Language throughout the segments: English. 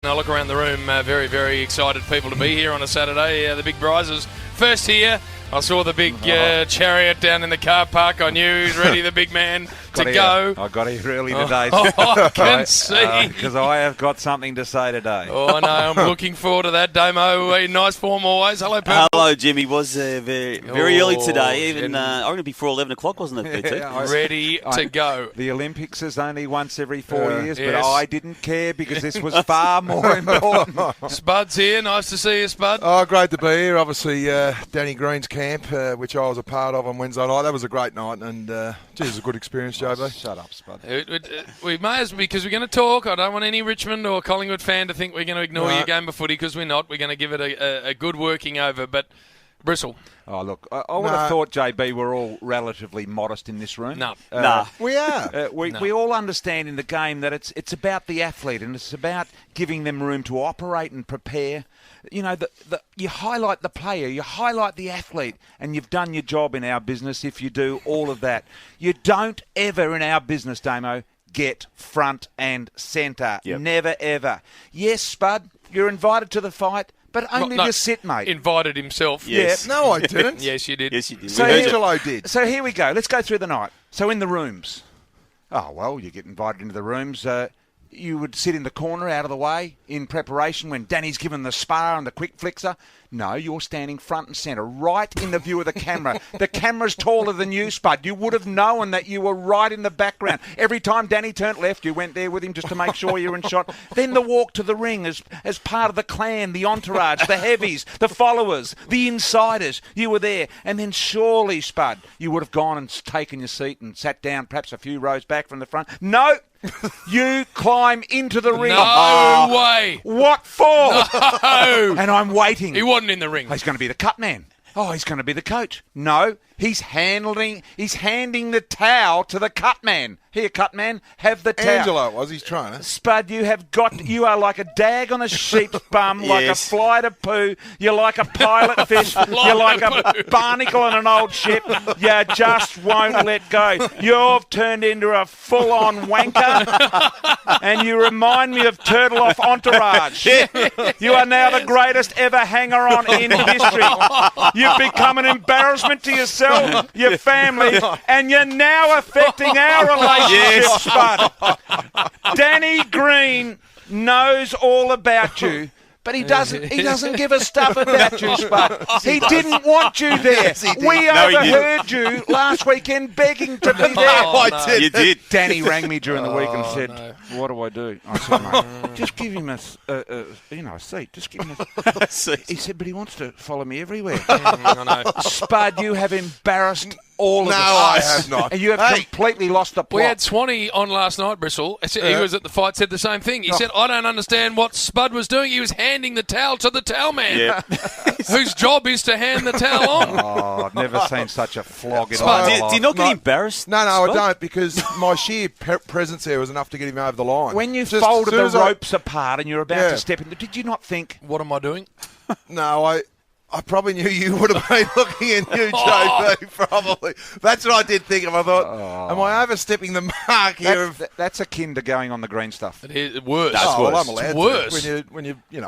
I look around the room, very, very excited people to be here on a Saturday. The big prizes first here. I saw the big chariot down in the car park. I knew he was ready, the big man, to go. I got here early today. I can see. Because I have got something to say today. Oh, I know. I'm looking forward to that, Damo. In nice form always. Hello, Purple. Hello, Jimmy. Was very early today. Even I reckon before 11 o'clock, wasn't it, PT? Ready to go. The Olympics is only once every 4 years, yes. but I didn't care because this was far more important. Spud's here. Nice to see you, Spud. Oh, great to be here. Obviously, Danny Green's camp, which I was a part of on Wednesday night. That was a great night, and it was a good experience, JB. Shut up, Spud. We may as because we're going to talk. I don't want any Richmond or Collingwood fan to think we're going to ignore your game of footy, because we're not. We're going to give it a good working over. But Bristle. Oh, look, I would have thought, JB, we're all relatively modest in this room. No. We are. We all understand in the game that it's about the athlete, and it's about giving them room to operate and prepare. You know, you highlight the player, you highlight the athlete, and you've done your job in our business if you do all of that. You don't ever in our business, Damo, get front and centre. Yep. Never, ever. Yes, Spud, you're invited to the fight, but only if you sit, mate. Invited himself. Yes. Yeah. No, I didn't. Yes, you did. Yes, you did. So We heard you. Angelo did. So here we go. Let's go through the night. So in the rooms. Oh, well, you get invited into the rooms. You would sit in the corner out of the way in preparation when Danny's given the spar and the quick flexor. No, you're standing front and centre, right in the view of the camera. The camera's taller than you, Spud. You would have known that you were right in the background. Every time Danny turned left, you went there with him just to make sure you were in shot. Then the walk to the ring as part of the clan, the entourage, the heavies, the followers, the insiders. You were there. And then surely, Spud, you would have gone and taken your seat and sat down perhaps a few rows back from the front. No! You climb into the ring. No way. What for? No. And I'm waiting. He wasn't in the ring. Oh, he's going to be the cut man. Oh, he's going to be the coach. No, he's handing the towel to the cut man. Here, cut man, have the towel. Angelo was his trainer. Spud, you are like a dag on a sheep's bum, like a Yes. fly to poo. You're like a pilot fish. You're like a barnacle on an old ship. You just won't let go. You've turned into a full-on wanker, and you remind me of Turtle off Entourage. You are now the greatest ever hanger-on in history. You've become an embarrassment to yourself, your family, and you're now affecting our relationship, Spud. Danny Green knows all about you, but he doesn't give a stuff about you, Spud. He didn't want you there. Yes, he did. We No, he overheard you last weekend begging to be there. I did. You did. Danny rang me during the week and said, no. "What do I do?" I said, "Mate, just give him a seat. Just give him a." He said, "But he wants to follow me everywhere." I know. Spud, you have embarrassed all of No, us. I have not. And you have completely lost the plot. We had Swanee on last night, Bristle. He was at the fight, said the same thing. He said, I don't understand what Spud was doing. He was handing the towel to the towel man, Yeah. whose job is to hand the towel on. Oh, I've never seen such a flog in Spud, my do life. you not get No. embarrassed? No, I Spud? don't, because my sheer presence there was enough to get him over the line. When you Just folded as soon the as I- ropes apart and you're about to step in, did you not think, What am I doing? No, I probably knew you would have been looking at you, JB, probably. That's what I did think of. I thought, am I overstepping the mark here? that's akin to going on the green stuff? It is worse. That's Well, worse. I'm allowed Worse. to. When you spill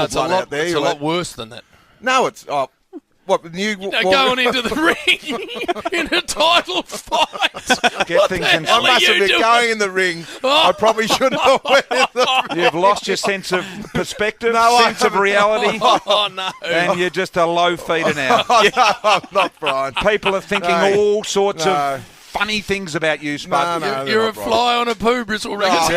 That's a blood lot, out there. it's a you're lot like, worse than that. no, it's what you Going into the ring in a title fight. Get things in I hell are must you have been doing? going in the ring. I probably shouldn't have went in the ring. You've lost your sense of perspective, No, I sense of haven't. reality, Oh, no. and you're just a low feeder now. I'm not, Brian. People are thinking No. all sorts No. of funny things about you, Spud. No, You're a not right. fly on a poo, Bristle Records.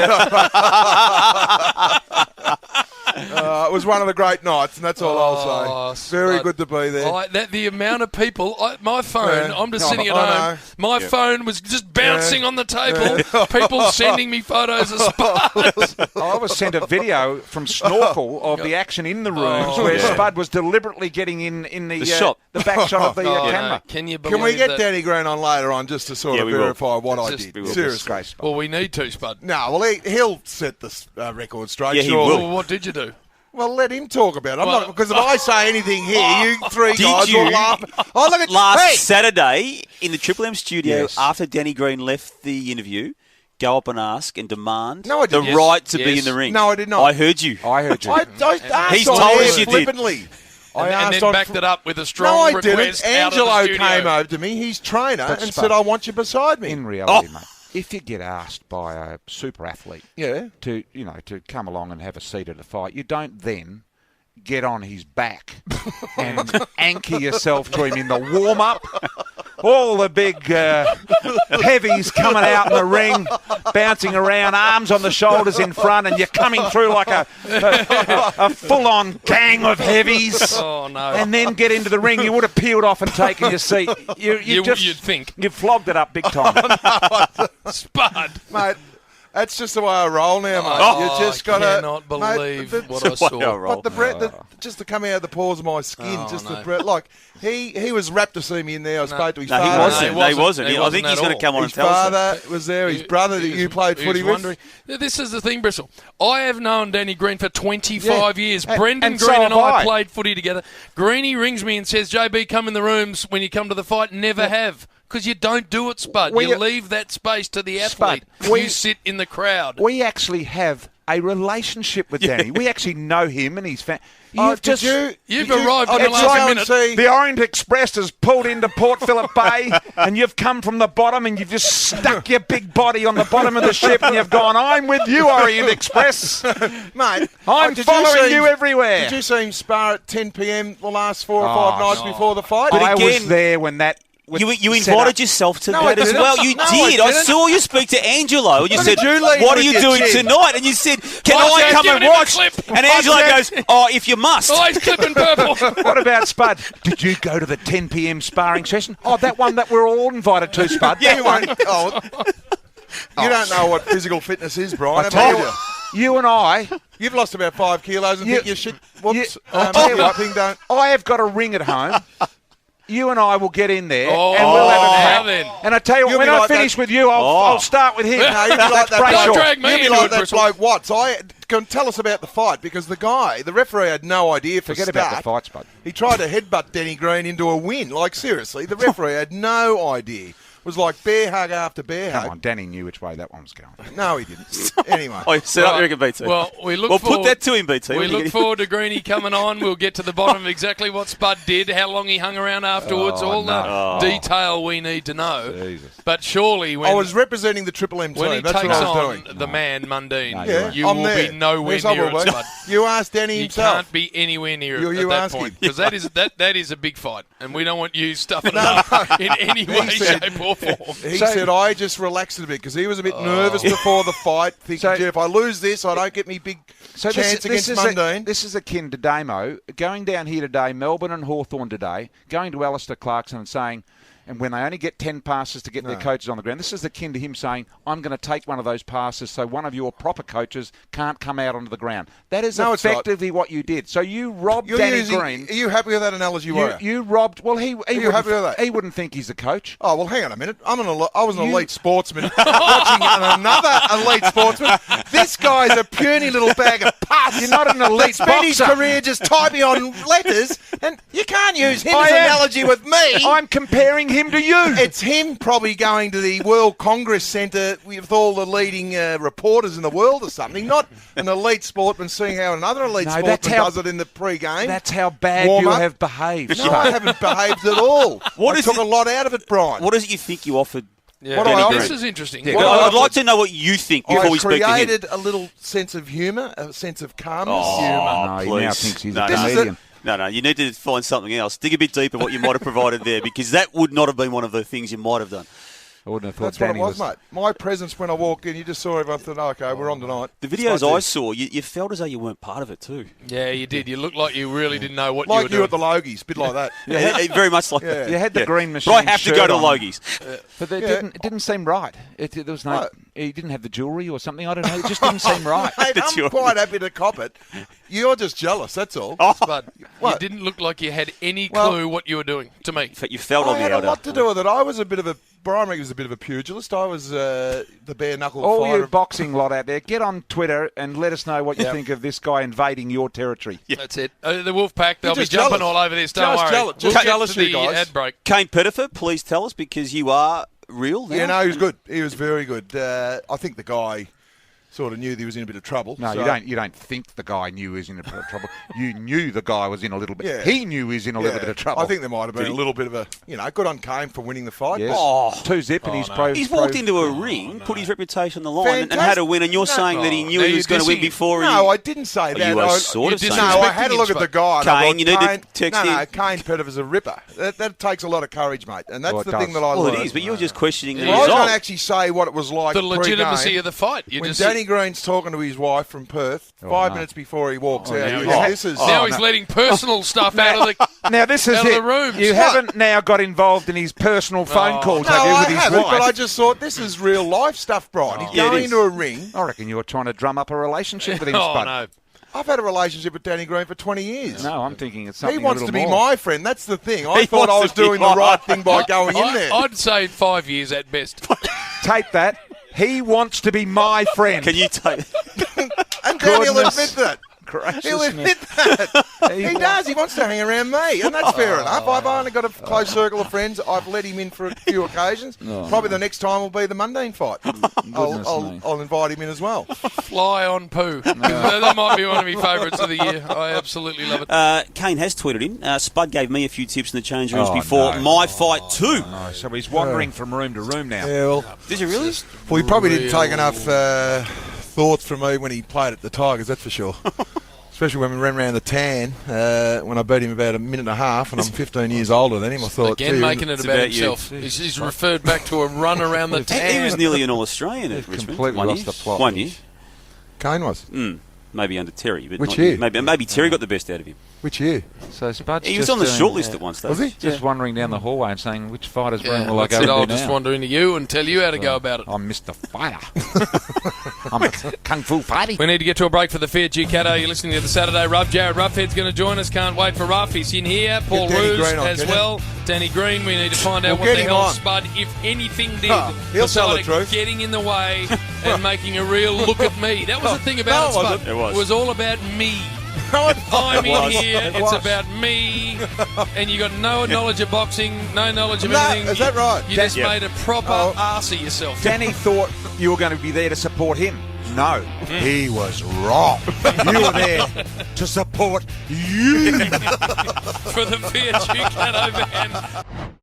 It was one of the great nights, and that's all I'll say. Very Spud. good to be there. The amount of people, my phone, Yeah. I'm just No, sitting at I home. know. My phone was just bouncing on the table. People sending me photos of Spud. I was sent a video from Snorkel of the action in the rooms where Spud was deliberately getting in the shot. the back shot of the Oh, camera. no. Can you believe Can we get that? Danny Green on later on just to sort Yeah, of we will. verify what I Just- did? we will. Seriously. Disgrace. Well, we need to, Spud. No, well, he'll set the record straight. Yeah, he surely. will. Well, what did you do? Well, let him talk about it. I'm Well- not, because if I say anything here, you three Did guys you- will laugh. Oh, look at Last hey! Saturday in the Triple M studio, Yes. after Danny Green left the interview, go up and ask and demand No, I the didn't. right to be Yes. in the ring? No, I did not. I heard you. I heard you. I asked He's on told air us you did. flippantly. And then backed it up with a strong No, I request didn't. out of the Angelo studio. came over to me, his trainer, But and Spud, said, I want you beside me. In reality, mate, if you get asked by a super athlete Yeah. to come along and have a seat at a fight, you don't then get on his back and anchor yourself to him in the warm-up. All the big heavies coming out in the ring, bouncing around, arms on the shoulders in front, and you're coming through like a full-on gang of heavies. Oh, no. And then get into the ring. You would have peeled off and taken your seat. You'd think. You flogged it up big time. Spud. Mate, that's just the way I roll now, mate. Oh, you just I got to... cannot believe what I That's the way I saw. roll. But the breath, just to come out of the pores of my skin, Oh, just no. the breath. Like, he was rapt to see me in there. I spoke to his No, he father. wasn't. No, he wasn't. He I wasn't think he's at going all. to come on His and tell us. father was there. His brother that you played He footy was with. wondering. This is the thing, Bristol. I have known Danny Green for 25 years. And- Brendan and so Green and have I I. played footy together. Greenie rings me and says, JB, come in the rooms when you come to the fight. Never have. Because you don't do it, Spud. We- You leave that space to the Spud, athlete. we- You sit in the crowd. We actually have a relationship with Danny. We actually know him and his family. You've arrived in the It's last like minute. the Orient Express has pulled into Port Phillip Bay and you've come from the bottom and you've just stuck your big body on the bottom of the ship and you've gone, I'm with you, Orient Express. Mate, I'm did following see you him- everywhere. Did you see him spar at 10 p.m. the last 4 or 5 nights before the fight? But I was again- there when that You set invited up. yourself to No, that I as didn't. well. You No, I did. I didn't. saw you speak to Angelo, and you When said, did you leave "What are with you your doing chin?" tonight?" And you said, "Can Oh, I yeah, come give and him a watch?" clip. And Angelo goes, "Oh, if you must." Oh, he's clipping purple. What about Spud? Did you go to the 10 p.m. sparring session? Oh, that one that we're all invited to, Spud. Yeah, You won't. You don't know what physical fitness is, Brian. I tell have you, you and I, You've lost about 5 kilos and You- think you should... Whoops. I'll tell you what. Thing don't... I have got a ring at home. You and I will get in there Oh, and we'll have a now chat. then. And I tell you what, You'll when be I like finish that- with you, I'll start with him. No, you'll be like that Brayshaw. bloke. Drag me You'll be into like it, that Bristol. bloke Watts. Can tell us about the fight because the referee had no idea for Forget start. about the fights, Bud. He tried to headbutt Danny Green into a win. Like, seriously, the referee had no idea. It was like bear hug after bear Come hug. on, Danny knew which way that one was going. No, he didn't. Anyway. Oh, set up, you reckon, BT? Well, we look Well, forward, put that to him, BT. We when you look get- forward to Greenie coming on. We'll get to the bottom of exactly what Spud did, how long he hung around afterwards, all the detail we need to know. Jesus. But surely when I was representing the Triple M when he team. That's takes what I was on doing. the man Mundine, No, Yeah, you I'm will there. be nowhere Yes, I near will it, be. Spud. You asked Danny You himself. can't be anywhere near You it at that ask point him. because that is a big fight, and we don't want you stuffing it up in any way, said- shape, or form. He So- said, I just relaxed it a bit because he was a bit nervous before the fight, thinking, So- gee, if I lose this, I don't get me big chance against Mundine. This is akin to Damo going down here today, Melbourne and Hawthorn today, going to Alistair Clarkson and saying, and when they only get 10 passes to get their coaches on the ground, this is akin to him saying, I'm going to take one of those passes so one of your proper coaches can't come out onto the ground. That is No, it's not. effectively what you did. So you robbed You're Danny using- Green. Are you happy with that analogy, Warrior? You robbed. Well, he you wouldn't, happy with that? he wouldn't think he's the coach. Oh, well, hang on a minute. I was an elite sportsman watching another elite sportsman. This guy's a puny little bag of pus. You're not an elite Spent his boxer. career just typing on letters, and you can't use him I as an am. analogy with me. I'm comparing him to you. It's him probably going to the World Congress Centre with all the leading reporters in the world or something, not an elite sportsman seeing how another elite No, that's sportsman how- does it in the pre-game. That's how bad Warm you up. have behaved. No, I haven't behaved at all. What I is took it- a lot out of it, Brian. What is it you think you offered? Yeah, What do I offer? this is interesting. Yeah, What I'd I offered- like to know what you think before I we speak to him. created a little sense of humour, a sense of calmness. Oh, No, he please. now thinks he's a no, comedian. No, you need to find something else. Dig a bit deeper what you might have provided there, because that would not have been one of the things you might have done. I wouldn't have thought That's what Danny it was, mate. My presence when I walked in, you just saw everyone thought, okay, we're on tonight. The videos Like I this. saw, you felt as though you weren't part of it too. Yeah, you did. You looked like you really didn't know what Like you you were at doing. the Logies, bit like that. Yeah, very much like Yeah. that. You had the Yeah. green machine. But I have to go shirt to on. Logies. But it, Yeah. didn't, it didn't seem right. There was no. Right. He didn't have the jewellery or something. I don't know. It just didn't seem right. Mate, That's I'm your- quite happy to cop it. You're just jealous, that's all. But you What? didn't look like you had any Well- clue what you were doing, to me. You felt on I the had a outer. lot to do with it. I was a bit of a... Brian Regan was a bit of a pugilist. I was the bare-knuckle All fighter. you boxing lot out there, get on Twitter and let us know what you think of this guy invading your territory. That's it. The Wolfpack, they'll be just jumping jealous. all over this. Don't Just worry. jealous- We'll just get jealous, to you the guys. ad break. Kane Pettifer, please tell us, because you are real? Now? Yeah, no, he was good. He was very good. I think the guy sort of knew that he was in a bit of trouble. No, so- you don't think the guy knew he was in a bit of trouble. You knew the guy was in a little bit. Yeah. He knew he was in a little bit of trouble. I think there might have been a little bit of a, good on Kane for winning the fight. Yes. Oh. 2-0 and he's pro. He's walked into a ring, put his reputation on the line, and had a win, and you're saying that he knew No, he was you're going to win dissing- before he... No, I didn't say that. You were I- sort of you saying No, that. I had a look at the guy. and I Kane, thought, you need to text No, him. Kane Pettifer's a ripper. That takes a lot of courage, mate. And that's Well, it the thing does. that I Well, learned. it is, but you're just questioning the Well, I was going result. to actually say what it was like The legitimacy pre-game. of the fight. You When just Danny Green's talking to his wife from Perth, 5 minutes before he walks out, now he he's- goes, this is... now he's letting personal stuff out of the. Now this is Out of it. the rooms. You What? haven't now got involved in his personal phone calls, No, have you, I with his haven't, wife? but I just thought this is real life stuff, Brian. He's Yeah, it going is. into a ring. I reckon you're trying to drum up a relationship with him, Oh Spud. no! I've had a relationship with Danny Green for 20 years. No, I'm thinking it's He something wants a to little be more. my friend. That's the thing. I He thought I wants was to be doing the my- right thing by going in there. I'd say 5 years at best. Take that. He wants to be my friend. Can you take... And Danny'll Goodness admit that. He'll admit that. He does. He wants to hang around me, and that's fair enough. I've only got a close circle of friends. I've let him in for a few occasions. Probably the next time will be the Mundane fight. I'll invite him in as well. Fly on poo. That might be one of my favourites of the year. I absolutely love it. Kane has tweeted in. Spud gave me a few tips in the change rooms Oh, before no. my fight too. No, so he's wandering from room to room now. Yeah, well, Did you really? he probably didn't take enough thoughts from me when he played at the Tigers, that's for sure. Especially when we ran around the tan, when I beat him about a minute and a half, and I'm 15 years older than him. I thought, Again, gee, making it it's about about you. himself. He's referred back to a run around the He tan. was nearly an All-Australian at Richmond. completely one lost year. the plot. 1 year. Kane was. Maybe under Terry. But Which not- year? Maybe Terry got the best out of him. Which year? So Spud's He was just on the doing- short list at one stage. Was he? Just wandering down the hallway and saying, which fighter's room Yeah, will I that's go it. I'll into just now? wander into you and tell you how to go about it. I'm Mr. Fighter. I'm a kung fu fighter. We need to get to a break for the Fiat Ducato. You're listening to the Saturday Rub. Jared Ruffhead's going to join us. Can't wait for Ruff. He's in here. Paul Danny Roos Green on, as can you? well. Danny Green, we need to find out We'll what get the him hell on. Spud, if anything, did. He'll tell the besides truth. getting in the way and making a real look at me. That was the thing about No, it, it Spud. wasn't. It was. It was all about me. I'm I'm in was. here. It It's was. about me. And you got no knowledge of boxing, no knowledge of No, anything. is that right? You just Yeah. made a proper arse of yourself. Danny thought you were going to be there to support him. No, he was wrong. You were there to support you. For the Fiat Ducato van.